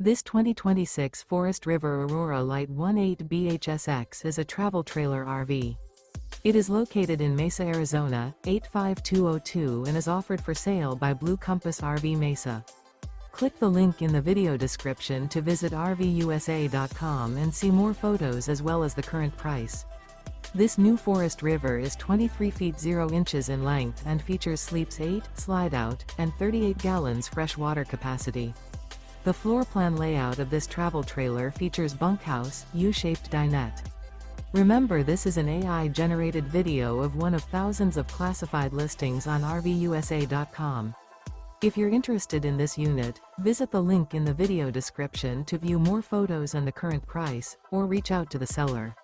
This 2026 Forest River Aurora Light 18 BHSX is a travel trailer RV. It is located in Mesa, Arizona, 85202 and is offered for sale by Blue Compass RV Mesa. Click the link in the video description to visit RVUSA.com and see more photos as well as the current price. This new Forest River is 23 feet 0 inches in length and features sleeps 8, slide-out, and 38 gallons fresh water capacity. The floor plan layout of this travel trailer features bunkhouse, U-shaped dinette. Remember, this is an AI-generated video of one of thousands of classified listings on RVUSA.com. If you're interested in this unit, visit the link in the video description to view more photos and the current price, or reach out to the seller.